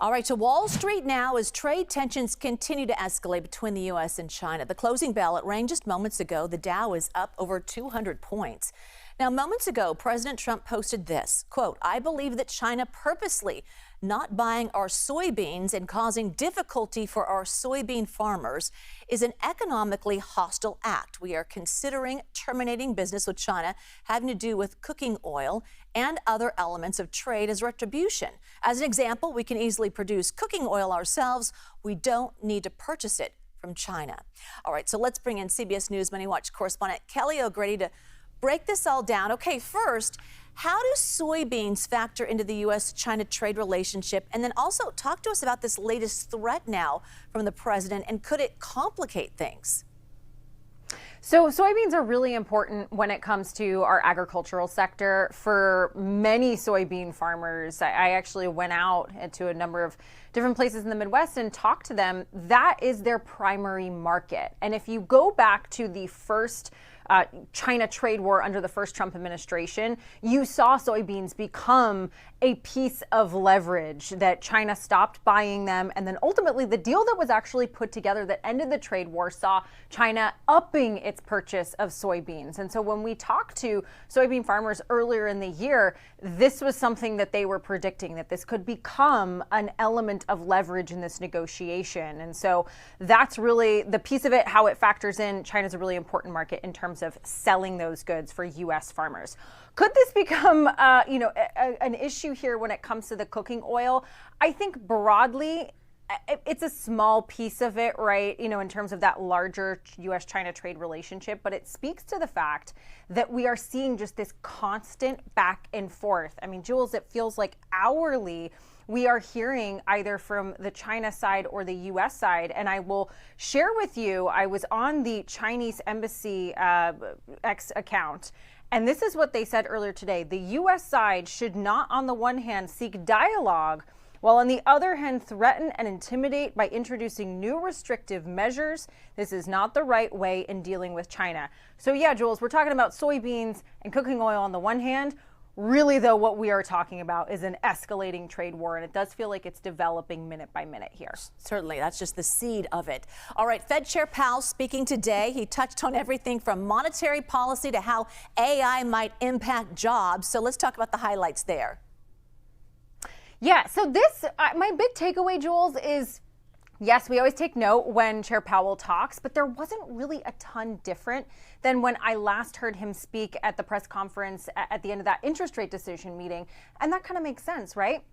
All right, to Wall Street now as trade tensions continue to escalate between the U.S. and China. The closing bell, it rang just moments ago. The Dow is up over 200 points. Now, moments ago, President Trump posted this, quote, "I believe that China purposely not buying our soybeans and causing difficulty for our soybean farmers is an economically hostile act. We are considering terminating business with China having to do with cooking oil and other elements of trade as retribution. As an example, we can easily produce cooking oil ourselves. We don't need to purchase it from China." All right, so let's bring in CBS News MoneyWatch correspondent Kelly O'Grady to break this all down. Okay, first, how do soybeans factor into the U.S.-China trade relationship? And then also talk to us about this latest threat now from the president, and could it complicate things? So soybeans are really important when it comes to our agricultural sector. For many soybean farmers, I actually went out to a number of different places in the Midwest and talked to them. That is their primary market. And if you go back to the first China trade war under the first Trump administration, you saw soybeans become a piece of leverage that China stopped buying them. And then ultimately the deal that was actually put together that ended the trade war saw China upping its purchase of soybeans. And so when we talked to soybean farmers earlier in the year, this was something that they were predicting, that this could become an element of leverage in this negotiation. And so that's really the piece of it, how it factors in. China's a really important market in terms of selling those goods for U.S. farmers. Could this become, an issue here when it comes to the cooking oil? I think broadly, it's a small piece of it, right? In terms of that larger U.S.-China trade relationship, but it speaks to the fact that we are seeing just this constant back and forth. I mean, Jules, it feels like hourly we are hearing either from the China side or the U.S. side. And I will share with you, I was on the Chinese embassy X account, and this is what they said earlier today. The U.S. side should not, on the one hand, seek dialogue, while on the other hand, threaten and intimidate by introducing new restrictive measures. This is not the right way in dealing with China. So yeah, Jules, we're talking about soybeans and cooking oil on the one hand. Really, though, what we are talking about is an escalating trade war, and it does feel like it's developing minute by minute here. Certainly, that's just the seed of it. All right, Fed Chair Powell speaking today. He touched on everything from monetary policy to how AI might impact jobs. So let's talk about the highlights there. Yeah, so this, my big takeaway, Jules, is yes, we always take note when Chair Powell talks, but there wasn't really a ton different than when I last heard him speak at the press conference at the end of that interest rate decision meeting. And that kind of makes sense, right?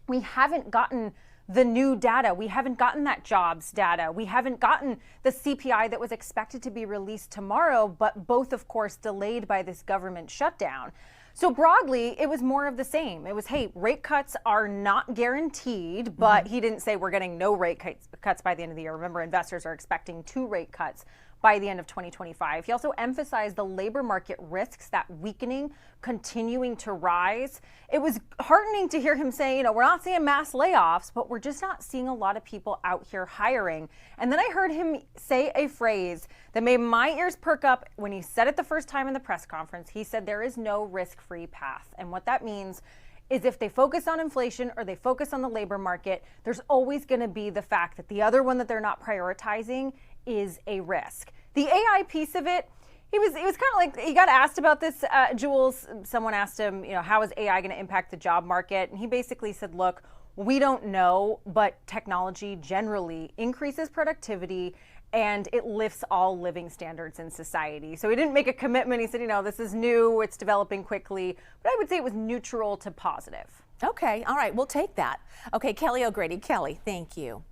We haven't gotten the new data. We haven't gotten that jobs data. We haven't gotten the CPI that was expected to be released tomorrow, but both, of course, delayed by this government shutdown. So broadly, it was more of the same. It was, hey, rate cuts are not guaranteed, but he didn't say we're getting no rate cuts by the end of the year. Remember, investors are expecting 2 rate cuts by the end of 2025. He also emphasized the labor market risks, that weakening, continuing to rise. It was heartening to hear him say, we're not seeing mass layoffs, but we're just not seeing a lot of people out here hiring. And then I heard him say a phrase that made my ears perk up when he said it the first time in the press conference. He said there is no risk-free path. And what that means is if they focus on inflation or they focus on the labor market, there's always going to be the fact that the other one that they're not prioritizing is a risk. The AI piece of it, it was kind of like, he got asked about this, Jules. Someone asked him, how is AI going to impact the job market? And he basically said, look, we don't know, but technology generally increases productivity and it lifts all living standards in society. So he didn't make a commitment. He said, this is new, it's developing quickly, but I would say it was neutral to positive. Okay, all right, we'll take that. Okay, Kelly O'Grady. Kelly, thank you.